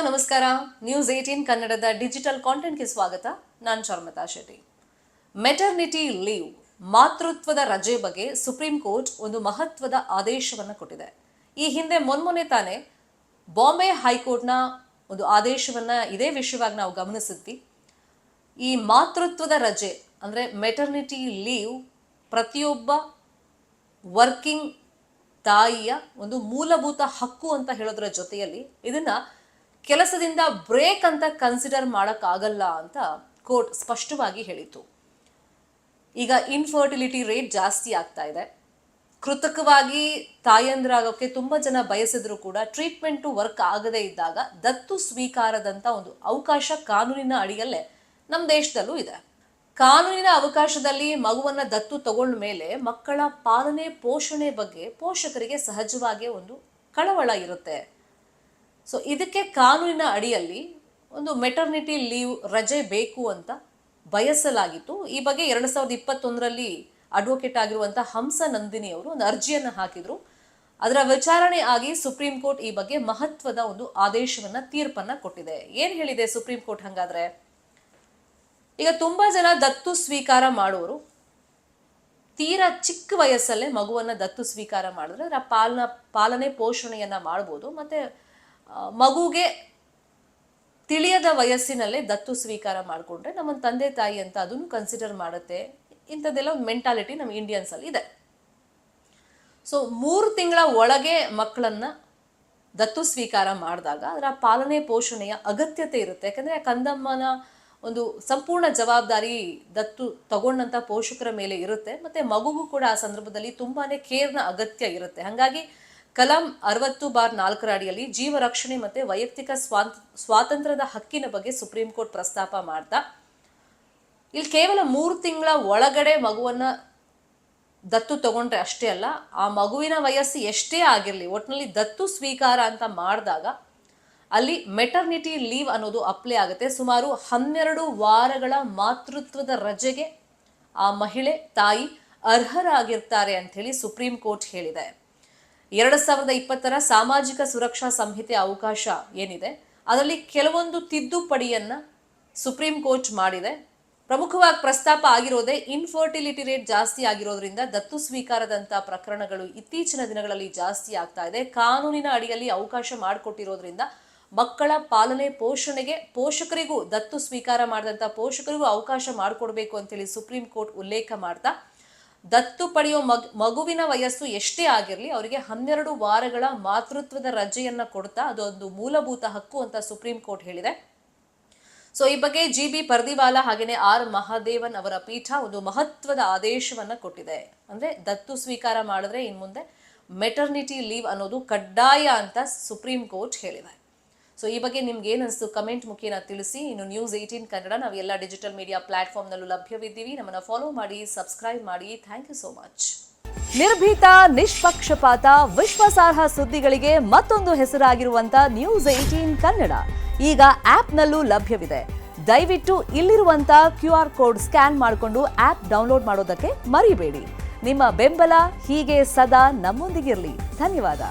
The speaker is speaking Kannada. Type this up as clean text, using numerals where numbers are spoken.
ನಮಸ್ಕಾರ. ನ್ಯೂಸ್ 18 ಕನ್ನಡದ ಡಿಜಿಟಲ್ ಕಾಂಟೆಂಟ್ಗೆ ಸ್ವಾಗತ. ನಾನು ಶರ್ಮಿತಾ ಶೆಟ್ಟಿ. ಮೆಟರ್ನಿಟಿ ಲೀವ್ ಮಾತೃತ್ವದ ರಜೆ ಬಗ್ಗೆ ಸುಪ್ರೀಂ ಕೋರ್ಟ್ ಒಂದು ಮಹತ್ವದ ಆದೇಶವನ್ನು ಕೊಟ್ಟಿದೆ. ಈ ಹಿಂದೆ ಮೊನ್ನೆ ತಾನೇ ಬಾಂಬೆ ಹೈಕೋರ್ಟ್ನ ಒಂದು ಆದೇಶವನ್ನು ಇದೇ ವಿಷಯವಾಗಿ ನಾವು ಗಮನಿಸಿದ್ವಿ. ಈ ಮಾತೃತ್ವದ ರಜೆ ಅಂದರೆ ಮೆಟರ್ನಿಟಿ ಲೀವ್ ಪ್ರತಿಯೊಬ್ಬ ವರ್ಕಿಂಗ್ ತಾಯಿಯ ಒಂದು ಮೂಲಭೂತ ಹಕ್ಕು ಅಂತ ಹೇಳೋದ್ರ ಜೊತೆಯಲ್ಲಿ ಇದನ್ನ ಕೆಲಸದಿಂದ ಬ್ರೇಕ್ ಅಂತ ಕನ್ಸಿಡರ್ ಮಾಡೋಕ್ಕಾಗಲ್ಲ ಅಂತ ಕೋರ್ಟ್ ಸ್ಪಷ್ಟವಾಗಿ ಹೇಳಿತು. ಈಗ ಇನ್ಫರ್ಟಿಲಿಟಿ ರೇಟ್ ಜಾಸ್ತಿ ಆಗ್ತಾ ಇದೆ. ಕೃತಕವಾಗಿ ತಾಯಂದ್ರಾಗೋಕ್ಕೆ ತುಂಬ ಜನ ಬಯಸಿದ್ರು ಕೂಡ ಟ್ರೀಟ್ಮೆಂಟು ವರ್ಕ್ ಆಗದೇ ಇದ್ದಾಗ ದತ್ತು ಸ್ವೀಕಾರದಂಥ ಒಂದು ಅವಕಾಶ ಕಾನೂನಿನ ಅಡಿಯಲ್ಲೇ ನಮ್ಮ ದೇಶದಲ್ಲೂ ಇದೆ. ಕಾನೂನಿನ ಅವಕಾಶದಲ್ಲಿ ಮಗುವನ್ನ ದತ್ತು ತಗೊಂಡ ಮೇಲೆ ಮಕ್ಕಳ ಪಾಲನೆ ಪೋಷಣೆ ಬಗ್ಗೆ ಪೋಷಕರಿಗೆ ಸಹಜವಾಗಿ ಒಂದು ಕಳವಳ ಇರುತ್ತೆ. ಸೊ ಇದಕ್ಕೆ ಕಾನೂನಿನ ಅಡಿಯಲ್ಲಿ ಒಂದು ಮೆಟರ್ನಿಟಿ ಲೀವ್ ರಜೆ ಬೇಕು ಅಂತ ಬಯಸಲಾಗಿತ್ತು. ಈ ಬಗ್ಗೆ 2021ರಲ್ಲಿ ಅಡ್ವೊಕೇಟ್ ಆಗಿರುವಂಥ ಹಂಸ ನಂದಿನಿ ಅವರು ಒಂದು ಅರ್ಜಿಯನ್ನು ಹಾಕಿದ್ರು. ಅದರ ವಿಚಾರಣೆ ಆಗಿ ಸುಪ್ರೀಂ ಕೋರ್ಟ್ ಈ ಬಗ್ಗೆ ಮಹತ್ವದ ಒಂದು ಆದೇಶವನ್ನ ತೀರ್ಪನ್ನ ಕೊಟ್ಟಿದೆ. ಏನ್ ಹೇಳಿದೆ ಸುಪ್ರೀಂ ಕೋರ್ಟ್ ಹಂಗಾದ್ರೆ? ಈಗ ತುಂಬಾ ಜನ ದತ್ತು ಸ್ವೀಕಾರ ಮಾಡುವವರು ತೀರಾ ಚಿಕ್ಕ ವಯಸ್ಸಲ್ಲೇ ಮಗುವನ್ನ ದತ್ತು ಸ್ವೀಕಾರ ಮಾಡಿದ್ರೆ ಅದರ ಪಾಲನೆ ಪೋಷಣೆಯನ್ನ ಮಾಡ್ಬೋದು. ಮತ್ತೆ ಮಗುಗೆ ತಿಳಿಯದ ವಯಸ್ಸಿನಲ್ಲೇ ದತ್ತು ಸ್ವೀಕಾರ ಮಾಡಿಕೊಂಡ್ರೆ ನಮ್ಮ ತಂದೆ ತಾಯಿ ಅಂತ ಅದನ್ನು ಕನ್ಸಿಡರ್ ಮಾಡುತ್ತೆ. ಇಂಥದ್ದೆಲ್ಲ ಒಂದು ಮೆಂಟಾಲಿಟಿ ನಮ್ಮ ಇಂಡಿಯನ್ಸ್ ಅಲ್ಲಿ ಇದೆ. ಸೊ 3 ತಿಂಗಳ ಒಳಗೆ ಮಕ್ಕಳನ್ನ ದತ್ತು ಸ್ವೀಕಾರ ಮಾಡಿದಾಗ ಅದರ ಪಾಲನೆ ಪೋಷಣೆಯ ಅಗತ್ಯತೆ ಇರುತ್ತೆ. ಯಾಕಂದ್ರೆ ಕಂದಮ್ಮನ ಒಂದು ಸಂಪೂರ್ಣ ಜವಾಬ್ದಾರಿ ದತ್ತು ತಗೊಂಡಂತ ಪೋಷಕರ ಮೇಲೆ ಇರುತ್ತೆ. ಮತ್ತೆ ಮಗುಗೂ ಕೂಡ ಆ ಸಂದರ್ಭದಲ್ಲಿ ತುಂಬಾನೇ ಕೇರ್ನ ಅಗತ್ಯ ಇರುತ್ತೆ. ಹಾಗಾಗಿ ಕಲಂ 60/4 ಅಡಿಯಲ್ಲಿ ಜೀವ ರಕ್ಷಣೆ ಮತ್ತೆ ವೈಯಕ್ತಿಕ ಸ್ವಾತಂತ್ರ್ಯದ ಹಕ್ಕಿನ ಬಗ್ಗೆ ಸುಪ್ರೀಂ ಕೋರ್ಟ್ ಪ್ರಸ್ತಾಪ ಮಾಡ್ತಾ ಇಲ್ಲಿ ಕೇವಲ 3 ತಿಂಗಳ ಒಳಗಡೆ ಮಗುವನ್ನ ದತ್ತು ತಗೊಂಡ್ರೆ ಅಷ್ಟೇ ಅಲ್ಲ, ಆ ಮಗುವಿನ ವಯಸ್ಸು ಎಷ್ಟೇ ಆಗಿರಲಿ, ಒಟ್ಟಿನಲ್ಲಿ ದತ್ತು ಸ್ವೀಕಾರ ಅಂತ ಮಾಡಿದಾಗ ಅಲ್ಲಿ ಮೆಟರ್ನಿಟಿ ಲೀವ್ ಅನ್ನೋದು ಅಪ್ಲೈ ಆಗುತ್ತೆ. ಸುಮಾರು 12 ವಾರಗಳ ಮಾತೃತ್ವದ ರಜೆಗೆ ಆ ಮಹಿಳೆ ತಾಯಿ ಅರ್ಹರಾಗಿರ್ತಾರೆ ಅಂತ ಹೇಳಿ ಸುಪ್ರೀಂ ಕೋರ್ಟ್ ಹೇಳಿದೆ. 2020ರ ಸಾಮಾಜಿಕ ಸುರಕ್ಷಾ ಸಂಹಿತೆ ಅವಕಾಶ ಏನಿದೆ ಅದರಲ್ಲಿ ಕೆಲವೊಂದು ತಿದ್ದುಪಡಿಯನ್ನ ಸುಪ್ರೀಂ ಕೋರ್ಟ್ ಮಾಡಿದೆ. ಪ್ರಮುಖವಾಗಿ ಪ್ರಸ್ತಾಪ ಆಗಿರೋದೇ ಇನ್ಫರ್ಟಿಲಿಟಿ ರೇಟ್ ಜಾಸ್ತಿ ಆಗಿರೋದ್ರಿಂದ ದತ್ತು ಸ್ವೀಕಾರದಂತ ಪ್ರಕರಣಗಳು ಇತ್ತೀಚಿನ ದಿನಗಳಲ್ಲಿ ಜಾಸ್ತಿ ಆಗ್ತಾ ಇದೆ. ಕಾನೂನಿನ ಅಡಿಯಲ್ಲಿ ಅವಕಾಶ ಮಾಡಿಕೊಟ್ಟಿರೋದ್ರಿಂದ ಮಕ್ಕಳ ಪಾಲನೆ ಪೋಷಣೆಗೆ ಪೋಷಕರಿಗೂ ದತ್ತು ಸ್ವೀಕಾರ ಮಾಡಿದಂಥ ಪೋಷಕರಿಗೂ ಅವಕಾಶ ಮಾಡಿಕೊಡ್ಬೇಕು ಅಂತೇಳಿ ಸುಪ್ರೀಂ ಕೋರ್ಟ್ ಉಲ್ಲೇಖ ಮಾಡ್ತಾ ದತ್ತು ಪಡೆಯೋ ಮಗುವಿನ ವಯಸ್ಸು ಎಷ್ಟೇ ಆಗಿರಲಿ ಅವರಿಗೆ 12 ವಾರಗಳ ಮಾತೃತ್ವದ ರಜೆಯನ್ನ ಕೊಡ್ತಾ ಅದೊಂದು ಮೂಲಭೂತ ಹಕ್ಕು ಅಂತ ಸುಪ್ರೀಂ ಕೋರ್ಟ್ ಹೇಳಿದೆ. ಸೊ ಈ ಬಗ್ಗೆ GB ಪರ್ದಿವಾಲಾ ಹಾಗೇನೆ R ಮಹಾದೇವನ್ ಅವರ ಪೀಠ ಒಂದು ಮಹತ್ವದ ಆದೇಶವನ್ನ ಕೊಟ್ಟಿದೆ. ಅಂದ್ರೆ ದತ್ತು ಸ್ವೀಕಾರ ಮಾಡಿದ್ರೆ ಇನ್ ಮುಂದೆ ಮೆಟರ್ನಿಟಿ ಲೀವ್ ಅನ್ನೋದು ಕಡ್ಡಾಯ ಅಂತ ಸುಪ್ರೀಂ ಕೋರ್ಟ್ ಹೇಳಿದೆ. ಸೊ ಈ ಬಗ್ಗೆ ನಿಮ್ಗೆ ಏನ್ ಅನಿಸ್ತು ಕಮೆಂಟ್ ಮುಖೇನ ತಿಳಿಸಿ. ಇನ್ನು ನ್ಯೂಸ್ 18 ಕನ್ನಡ ನಾವು ಎಲ್ಲ ಡಿಜಿಟಲ್ ಮೀಡಿಯಾ ಪ್ಲಾಟ್ಫಾರ್ಮ್ನಲ್ಲೂ ಲಭ್ಯವಿದ್ದೀವಿ. ನಮ್ಮನ್ನ ಫಾಲೋ ಮಾಡಿ, ಸಬ್ಸ್ಕ್ರೈಬ್ ಮಾಡಿ. Thank you so much. ನಿರ್ಭೀತ, ನಿಷ್ಪಕ್ಷಪಾತ, ವಿಶ್ವಾಸಾರ್ಹ ಸುದ್ದಿಗಳಿಗೆ ಮತ್ತೊಂದು ಹೆಸರಾಗಿರುವಂತ ನ್ಯೂಸ್ 18 ಕನ್ನಡ ಈಗ ಆಪ್ನಲ್ಲೂ ಲಭ್ಯವಿದೆ. ದಯವಿಟ್ಟು ಇಲ್ಲಿರುವಂತ QR ಕೋಡ್ ಸ್ಕ್ಯಾನ್ ಮಾಡಿಕೊಂಡು ಆಪ್ ಡೌನ್ಲೋಡ್ ಮಾಡೋದಕ್ಕೆ ಮರಿಬೇಡಿ. ನಿಮ್ಮ ಬೆಂಬಲ ಹೀಗೆ ಸದಾ ನಮ್ಮೊಂದಿಗಿರಲಿ. ಧನ್ಯವಾದ.